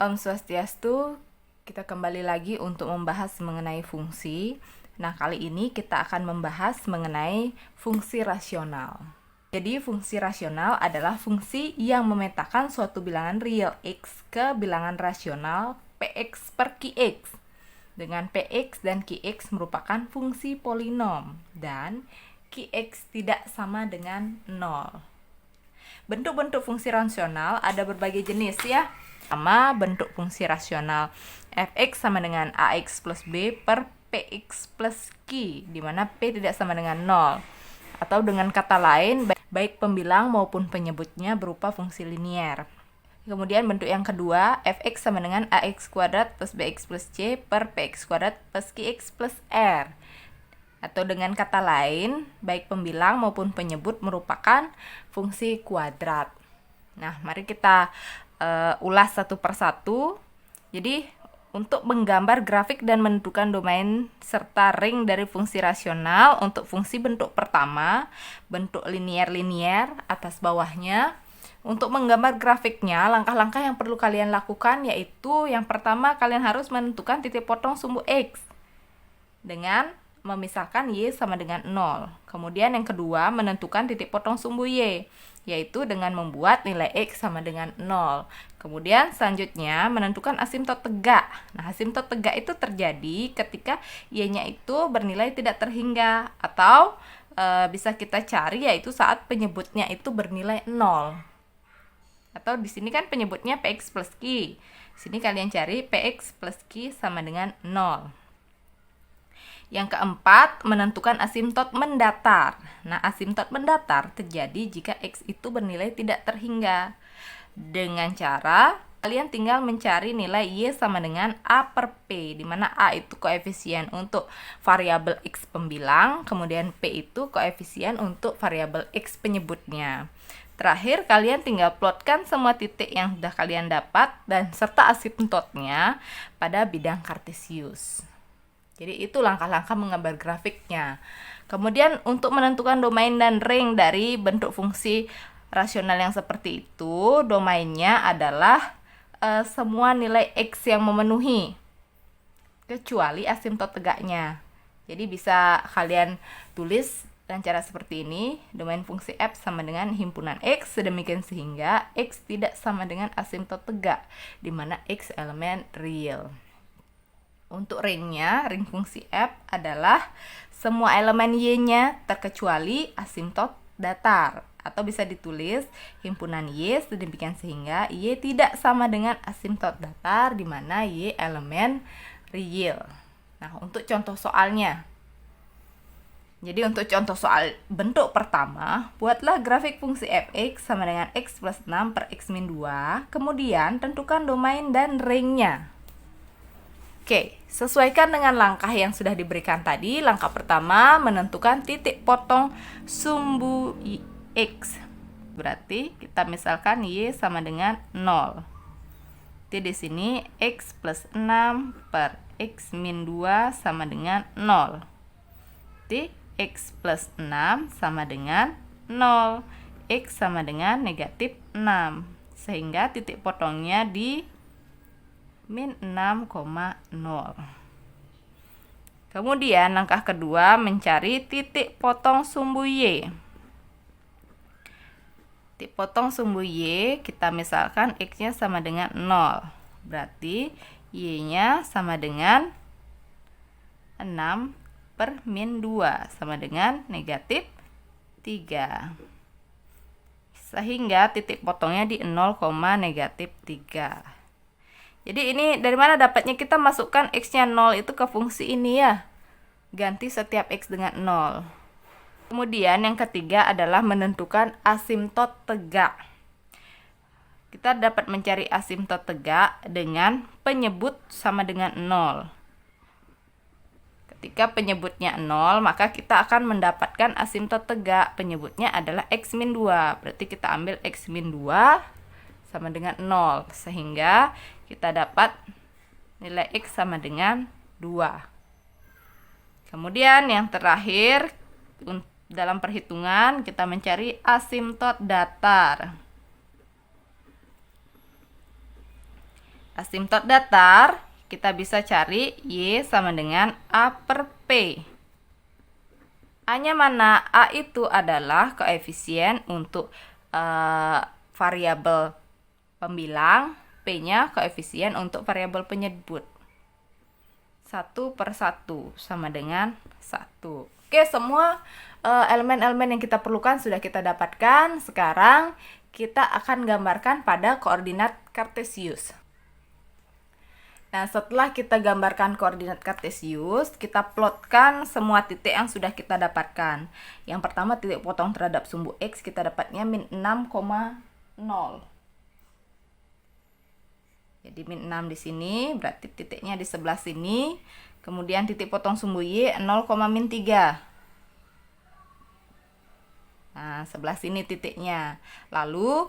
Om Swastiastu, kita kembali lagi untuk membahas mengenai fungsi. Nah, kali ini kita akan membahas mengenai fungsi rasional. Jadi, fungsi rasional adalah fungsi yang memetakan suatu bilangan real x ke bilangan rasional px per qx. Dengan px dan qx merupakan fungsi polinom dan qx tidak sama dengan 0. Bentuk-bentuk fungsi rasional ada berbagai jenis ya. Pertama, bentuk fungsi rasional fx sama dengan ax plus b per px plus q, di mana p tidak sama dengan 0. Atau dengan kata lain, baik pembilang maupun penyebutnya berupa fungsi linier. Kemudian bentuk yang kedua, fx sama dengan ax kuadrat plus bx plus c per px kuadrat plus qx plus r. Atau dengan kata lain, baik pembilang maupun penyebut merupakan fungsi kuadrat. Nah, mari kita ulas satu persatu. Jadi, untuk menggambar grafik dan menentukan domain serta ring dari fungsi rasional untuk fungsi bentuk pertama, bentuk linier-linier atas bawahnya. Untuk menggambar grafiknya, langkah-langkah yang perlu kalian lakukan yaitu yang pertama, kalian harus menentukan titik potong sumbu X dengan memisahkan Y sama dengan 0. Kemudian yang kedua, menentukan titik potong sumbu Y, yaitu dengan membuat nilai X sama dengan 0. Kemudian selanjutnya, menentukan asimtot tegak. Nah, asimtot tegak itu terjadi ketika Y-nya itu bernilai tidak terhingga, atau bisa kita cari yaitu saat penyebutnya itu bernilai 0. Atau di sini kan penyebutnya Px plus Q. Sini kalian cari Px plus Q sama dengan 0. Yang keempat, menentukan asimtot mendatar. Nah, asimtot mendatar terjadi jika X itu bernilai tidak terhingga. Dengan cara, kalian tinggal mencari nilai Y sama dengan A per P, di mana A itu koefisien untuk variabel X pembilang, kemudian P itu koefisien untuk variabel X penyebutnya. Terakhir, kalian tinggal plotkan semua titik yang sudah kalian dapat dan serta asimtotnya pada bidang kartesius. Jadi itu langkah-langkah menggambar grafiknya. Kemudian untuk menentukan domain dan ring dari bentuk fungsi rasional yang seperti itu, domainnya adalah semua nilai X yang memenuhi, kecuali asimtot tegaknya. Jadi bisa kalian tulis dengan cara seperti ini, domain fungsi f sama dengan himpunan X, sedemikian sehingga X tidak sama dengan asimtot tegak, di mana X elemen real. Untuk ringnya, ring fungsi f adalah semua elemen Y-nya terkecuali asimtot datar. Atau bisa ditulis himpunan Y sedemikian sehingga Y tidak sama dengan asimtot datar, di mana Y elemen real. Nah, untuk contoh soalnya. Jadi untuk contoh soal bentuk pertama, buatlah grafik fungsi fx sama dengan x plus 6 per x min 2. Kemudian tentukan domain dan ringnya. Oke, sesuaikan dengan langkah yang sudah diberikan tadi. Langkah pertama, menentukan titik potong sumbu X. Berarti kita misalkan Y sama dengan 0. Jadi di sini X plus 6 per X min 2 sama dengan 0. Jadi X plus 6 sama dengan 0. X sama dengan negatif 6. Sehingga titik potongnya di min 6,0. Kemudian langkah kedua, mencari titik potong sumbu Y. Titik potong sumbu Y, kita misalkan X-nya sama dengan 0. Berarti Y-nya sama dengan 6 per min 2 sama dengan negatif 3. Sehingga titik potongnya di 0, negatif 3. Jadi ini dari mana dapatnya? Kita masukkan X-nya 0 itu ke fungsi ini ya. Ganti setiap X dengan 0. Kemudian yang ketiga adalah menentukan asimtot tegak. Kita dapat mencari asimtot tegak dengan penyebut sama dengan 0. Ketika penyebutnya 0, maka kita akan mendapatkan asimtot tegak. Penyebutnya adalah X min 2. Berarti kita ambil X min 2 sama dengan 0. Sehingga kita dapat nilai X sama dengan 2. Kemudian yang terakhir, dalam perhitungan kita mencari asimtot datar. asimtot datar, kita bisa cari Y sama dengan A per P. A-nya mana? A itu adalah koefisien untuk variabel pembilang, P-nya koefisien untuk variabel penyebut. 1/1 sama dengan 1. Oke, semua elemen-elemen yang kita perlukan sudah kita dapatkan. Sekarang kita akan gambarkan pada koordinat kartesius. Nah, setelah kita gambarkan koordinat kartesius, kita plotkan semua titik yang sudah kita dapatkan. Yang pertama, titik potong terhadap sumbu X, kita dapatnya min 6,0. Jadi min 6 di sini, berarti titiknya di sebelah sini. Kemudian titik potong sumbu Y 0,-3. Nah, sebelah sini titiknya. Lalu,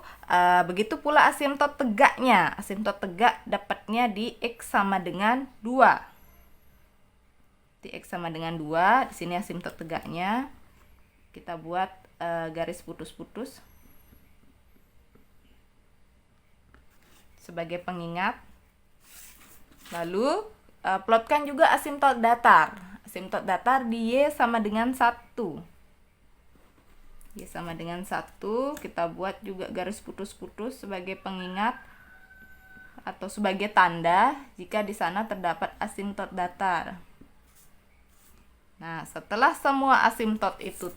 begitu pula asimtot tegaknya. Asimtot tegak dapatnya di X sama dengan 2. Di X sama dengan 2, di sini asimtot tegaknya. Kita buat garis putus-putus sebagai pengingat. Lalu, plotkan juga asimtot datar. Asimtot datar di Y sama dengan 1. Y sama dengan 1, kita buat juga garis putus-putus sebagai pengingat atau sebagai tanda jika di sana terdapat asimtot datar. Nah, setelah semua asimtot itu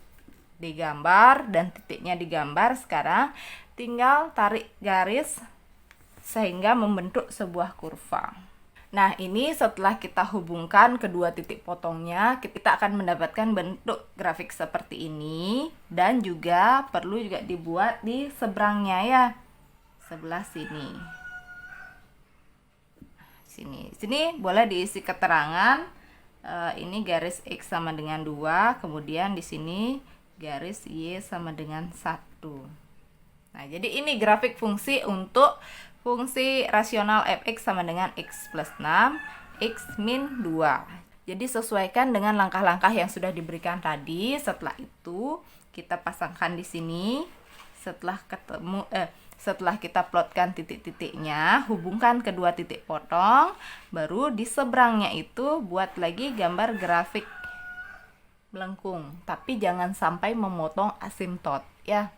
digambar dan titiknya digambar, sekarang tinggal tarik garis sehingga membentuk sebuah kurva. Nah, ini setelah kita hubungkan kedua titik potongnya, kita akan mendapatkan bentuk grafik seperti ini. Dan juga perlu juga dibuat di seberangnya ya, sebelah sini. Sini boleh diisi keterangan. Ini garis X sama dengan 2, kemudian di sini garis Y sama dengan 1. Nah, jadi ini grafik fungsi untuk fungsi rasional fx sama dengan x plus 6, x min 2. Jadi sesuaikan dengan langkah-langkah yang sudah diberikan tadi. Setelah itu kita pasangkan di sini. Setelah kita plotkan titik-titiknya, hubungkan kedua titik potong, baru di seberangnya itu buat lagi gambar grafik melengkung. Tapi jangan sampai memotong asimtot ya.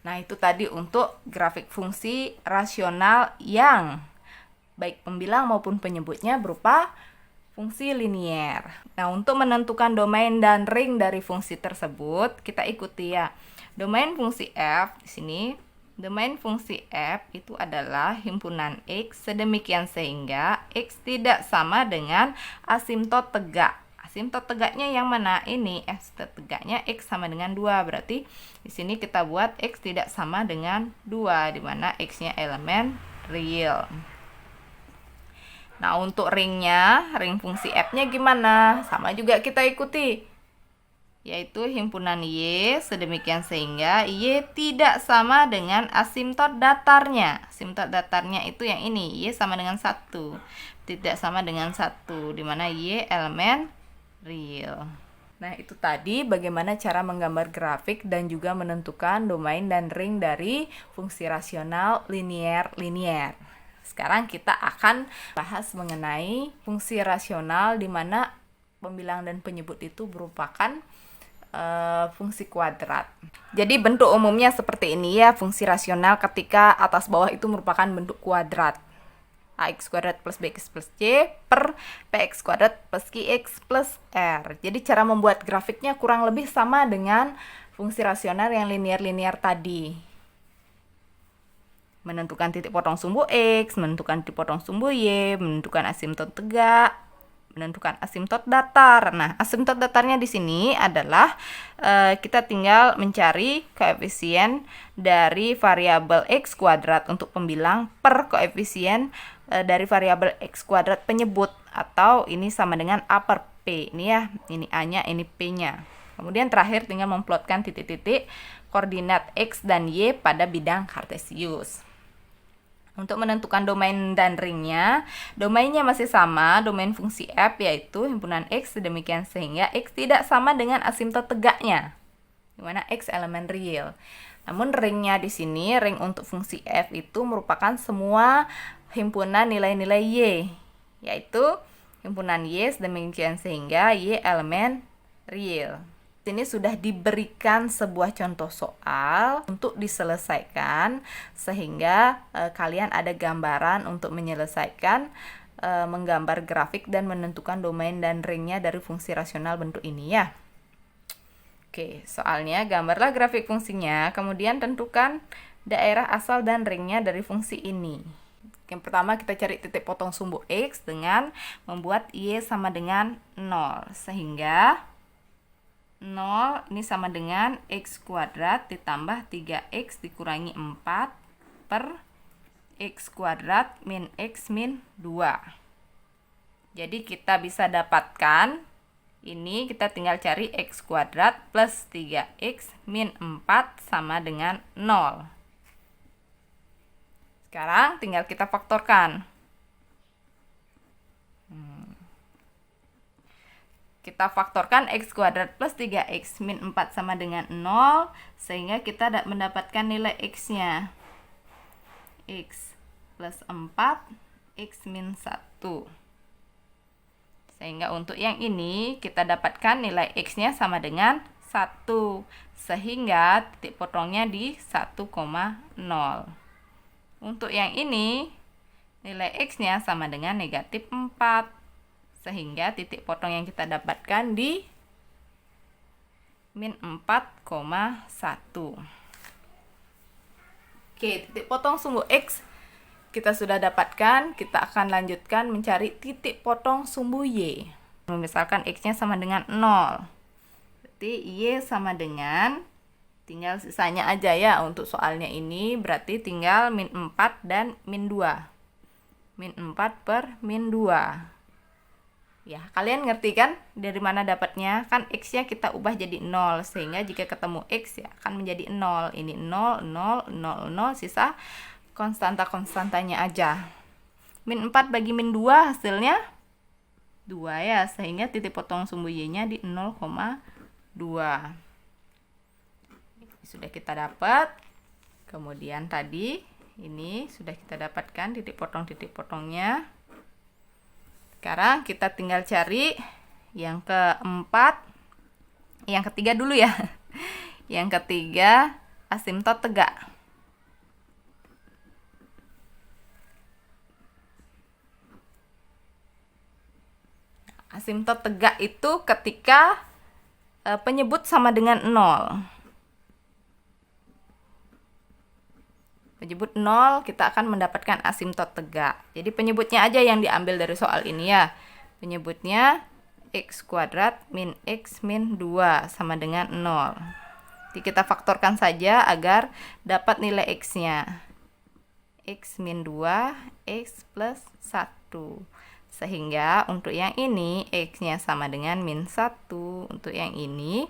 Nah, itu tadi untuk grafik fungsi rasional yang baik pembilang maupun penyebutnya berupa fungsi linier. Nah, untuk menentukan domain dan ring dari fungsi tersebut, kita ikuti ya. Domain fungsi f di sini, domain fungsi f itu adalah himpunan X sedemikian sehingga X tidak sama dengan asimtot tegak. Asimtot tegaknya yang mana? Ini asimtot tegaknya X sama dengan 2. Berarti di sini kita buat X tidak sama dengan 2, di mana X-nya elemen real. Nah, untuk ringnya, ring fungsi F-nya gimana? Sama juga kita ikuti, yaitu himpunan Y sedemikian sehingga Y tidak sama dengan asimtot datarnya. Asimtot datarnya itu yang ini, Y sama dengan 1. Tidak sama dengan 1, di mana Y elemen real. Nah, itu tadi bagaimana cara menggambar grafik dan juga menentukan domain dan ring dari fungsi rasional linier. Sekarang kita akan bahas mengenai fungsi rasional di mana pembilang dan penyebut itu merupakan fungsi kuadrat. Jadi bentuk umumnya seperti ini ya, fungsi rasional ketika atas bawah itu merupakan bentuk kuadrat. Ax kuadrat plus bx plus c per px kuadrat plus qx plus r. Jadi cara membuat grafiknya kurang lebih sama dengan fungsi rasional yang linier tadi. Menentukan titik potong sumbu x, menentukan titik potong sumbu y, menentukan asimtot tegak, menentukan asimtot datar. Nah, asimtot datarnya di sini adalah kita tinggal mencari koefisien dari variabel x kuadrat untuk pembilang per koefisien dari variabel x kuadrat penyebut, atau ini sama dengan a per p. Ini ya, ini a-nya, ini p-nya. Kemudian terakhir tinggal memplotkan titik-titik koordinat x dan y pada bidang kartesius. Untuk menentukan domain dan ringnya, domainnya masih sama, domain fungsi f yaitu himpunan x sedemikian sehingga x tidak sama dengan asimtot tegaknya, di mana x elemen real. Namun ringnya di sini, ring untuk fungsi f itu merupakan semua himpunan nilai-nilai y, yaitu himpunan y sedemikian sehingga y elemen real. Ini sudah diberikan sebuah contoh soal untuk diselesaikan sehingga kalian ada gambaran untuk menyelesaikan menggambar grafik dan menentukan domain dan ringnya dari fungsi rasional bentuk ini ya. Oke, soalnya gambarlah grafik fungsinya, kemudian tentukan daerah asal dan ringnya dari fungsi ini. Yang pertama kita cari titik potong sumbu x dengan membuat y sama dengan 0, sehingga 0 ini sama dengan x kuadrat ditambah 3x dikurangi 4 per x kuadrat min x min 2. Jadi kita bisa dapatkan, ini kita tinggal cari x kuadrat plus 3x min 4 sama dengan 0. Sekarang tinggal kita faktorkan. Kita faktorkan x kuadrat plus 3x min 4 sama dengan 0, sehingga kita mendapatkan nilai x-nya. X plus 4, x min 1. Sehingga untuk yang ini kita dapatkan nilai x-nya sama dengan 1. Sehingga titik potongnya di 1,0. Untuk yang ini nilai x-nya sama dengan negatif 4. Sehingga titik potong yang kita dapatkan di min 4,1. Oke, titik potong sumbu x kita sudah dapatkan. Kita akan lanjutkan mencari titik potong sumbu y. Misalkan x-nya sama dengan 0. Berarti y sama dengan, tinggal sisanya aja ya untuk soalnya ini, berarti tinggal min 4 dan min 2. Min 4 per min 2. Ya, kalian ngerti kan dari mana dapatnya? Kan x-nya kita ubah jadi 0, sehingga jika ketemu x ya akan menjadi 0. Ini 0, 0, 0, 0, sisa konstanta-konstantanya aja. Min 4 bagi min 2 hasilnya 2 ya, sehingga titik potong sumbu y-nya di 0,2. Sudah kita dapat. Kemudian tadi ini sudah kita dapatkan titik potongnya. Sekarang kita tinggal cari yang keempat, yang ketiga dulu ya. Yang ketiga, asimtot tegak. Asimtot tegak itu ketika penyebut sama dengan 0. Penyebut 0, kita akan mendapatkan asimtot tegak. Jadi penyebutnya aja yang diambil dari soal ini ya. Penyebutnya x kuadrat min x min 2 sama dengan 0. Jadi kita faktorkan saja agar dapat nilai x-nya. X min 2, x plus 1. Sehingga untuk yang ini x-nya sama dengan min 1. Untuk yang ini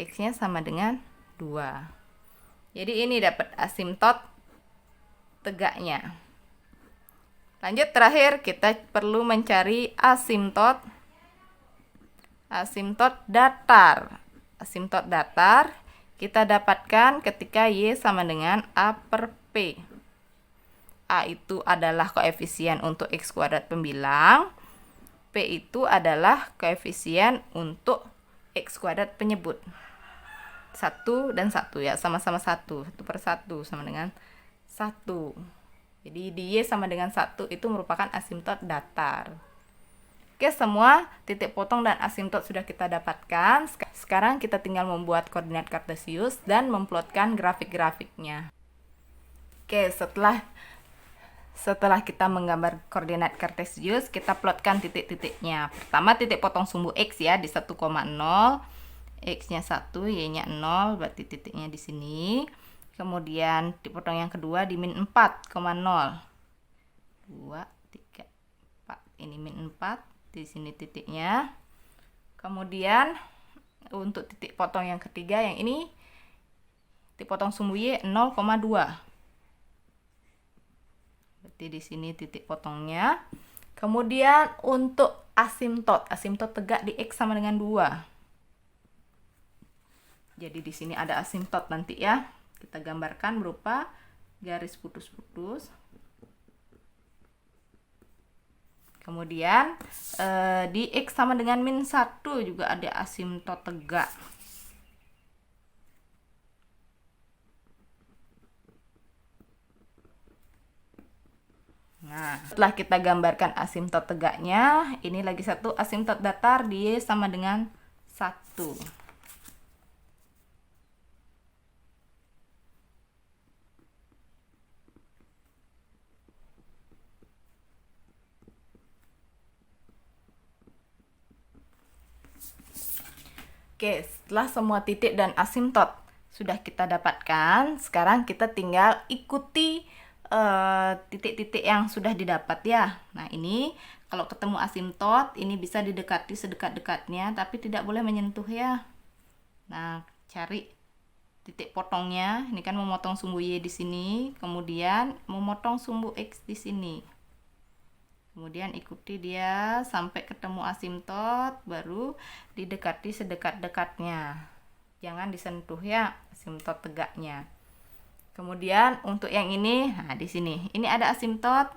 x-nya sama dengan 2. Jadi ini dapat asimtot tegaknya. Lanjut, terakhir kita perlu mencari asimtot datar. Asimtot datar kita dapatkan ketika y sama dengan a per p. A itu adalah koefisien untuk x kuadrat pembilang, p itu adalah koefisien untuk x kuadrat penyebut. 1 dan 1 ya, sama-sama 1 per 1 sama dengan 1. Jadi di y sama dengan 1 itu merupakan asimtot datar. Oke, semua titik potong dan asimtot sudah kita dapatkan. Sekarang kita tinggal membuat koordinat kartesius dan memplotkan grafik-grafiknya. Oke, setelah kita menggambar koordinat kartesius, kita plotkan titik-titiknya. Pertama titik potong sumbu x ya di 1,0. X-nya 1, y-nya 0, berarti titiknya di sini. Kemudian dipotong yang kedua di min 4,0. 2, 3, 4. Ini min 4, di sini titiknya. Kemudian untuk titik potong yang ketiga yang ini titik potong sumbu y 0,2. Berarti di sini titik potongnya. Kemudian untuk asimtot tegak di x sama dengan 2. Jadi di sini ada asimtot nanti ya. Kita gambarkan berupa garis putus-putus. Kemudian di X sama dengan min 1 juga ada asimtot tegak. Nah, setelah kita gambarkan asimtot tegaknya, ini lagi satu asimtot datar di Y sama dengan 1. Oke, setelah semua titik dan asimtot sudah kita dapatkan, sekarang kita tinggal ikuti titik-titik yang sudah didapat ya. Nah, ini kalau ketemu asimtot, ini bisa didekati sedekat-dekatnya, tapi tidak boleh menyentuh ya. Nah, cari titik potongnya. Ini kan memotong sumbu Y di sini, kemudian memotong sumbu X di sini. Kemudian ikuti dia sampai ketemu asimtot, baru didekati sedekat-dekatnya. Jangan disentuh ya asimtot tegaknya. Kemudian untuk yang ini, nah di sini, ini ada asimtot.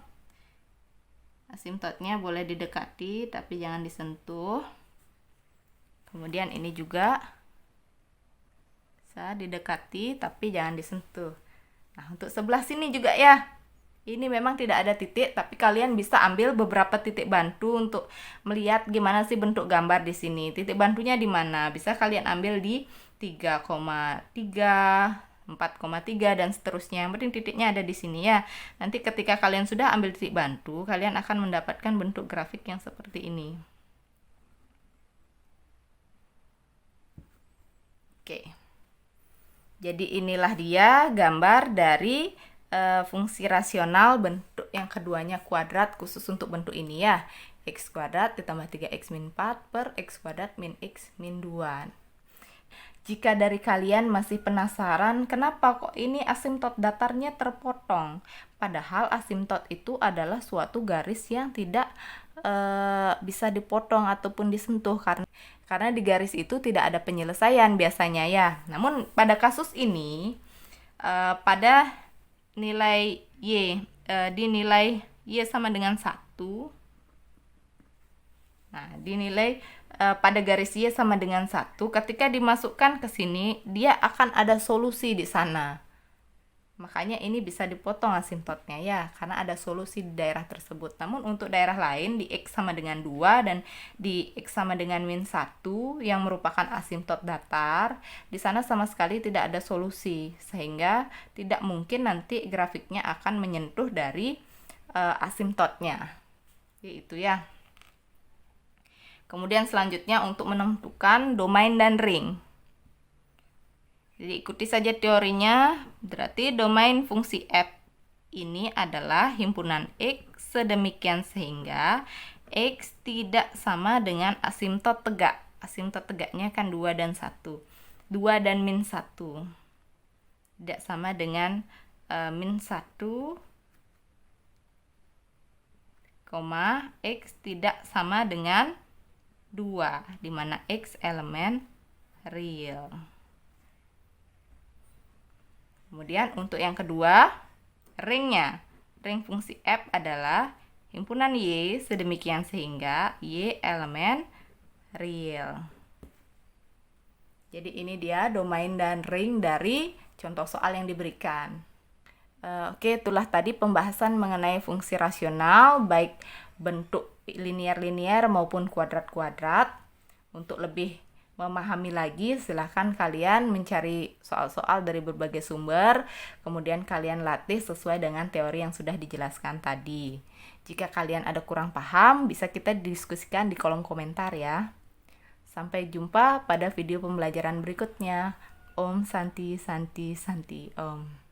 Asimtotnya boleh didekati tapi jangan disentuh. Kemudian ini juga bisa didekati tapi jangan disentuh. Nah, untuk sebelah sini juga ya. Ini memang tidak ada titik, tapi kalian bisa ambil beberapa titik bantu untuk melihat gimana sih bentuk gambar di sini. Titik bantunya di mana? Bisa kalian ambil di 3,3, 4,3 dan seterusnya. Yang penting titiknya ada di sini ya. Nanti ketika kalian sudah ambil titik bantu, kalian akan mendapatkan bentuk grafik yang seperti ini. Oke. Jadi inilah dia gambar dari fungsi rasional bentuk yang keduanya kuadrat khusus untuk bentuk ini ya. X kuadrat ditambah 3x min 4 per x kuadrat min x min 2. Jika dari kalian masih penasaran kenapa kok ini asimtot datarnya terpotong, padahal asimtot itu adalah suatu garis yang tidak bisa dipotong ataupun disentuh karena di garis itu tidak ada penyelesaian biasanya ya. Namun pada kasus ini pada nilai Y dinilai Y sama dengan 1. Nah, dinilai pada garis Y sama dengan 1, ketika dimasukkan ke sini dia akan ada solusi di sana. Makanya ini bisa dipotong asimtotnya ya, karena ada solusi di daerah tersebut. Namun untuk daerah lain di X sama dengan 2 dan di X sama dengan min 1 yang merupakan asimtot datar, di sana sama sekali tidak ada solusi, sehingga tidak mungkin nanti grafiknya akan menyentuh dari asimtotnya. Itu ya. Kemudian selanjutnya untuk menentukan domain dan ring. Jadi ikuti saja teorinya, berarti domain fungsi f ini adalah himpunan X sedemikian sehingga X tidak sama dengan asimtot tegak. Asimtot tegaknya kan 2 dan 1. 2 dan min 1. Tidak sama dengan min 1, X tidak sama dengan 2, di mana X elemen real. Kemudian untuk yang kedua, ringnya. Ring fungsi f adalah himpunan Y sedemikian sehingga Y elemen real. Jadi ini dia domain dan ring dari contoh soal yang diberikan. Oke, itulah tadi pembahasan mengenai fungsi rasional baik bentuk linear-linear maupun kuadrat-kuadrat. Untuk lebih memahami lagi, silahkan kalian mencari soal-soal dari berbagai sumber, kemudian kalian latih sesuai dengan teori yang sudah dijelaskan tadi. Jika kalian ada kurang paham, bisa kita diskusikan di kolom komentar ya. Sampai jumpa pada video pembelajaran berikutnya. Om Santi Santi Santi Om.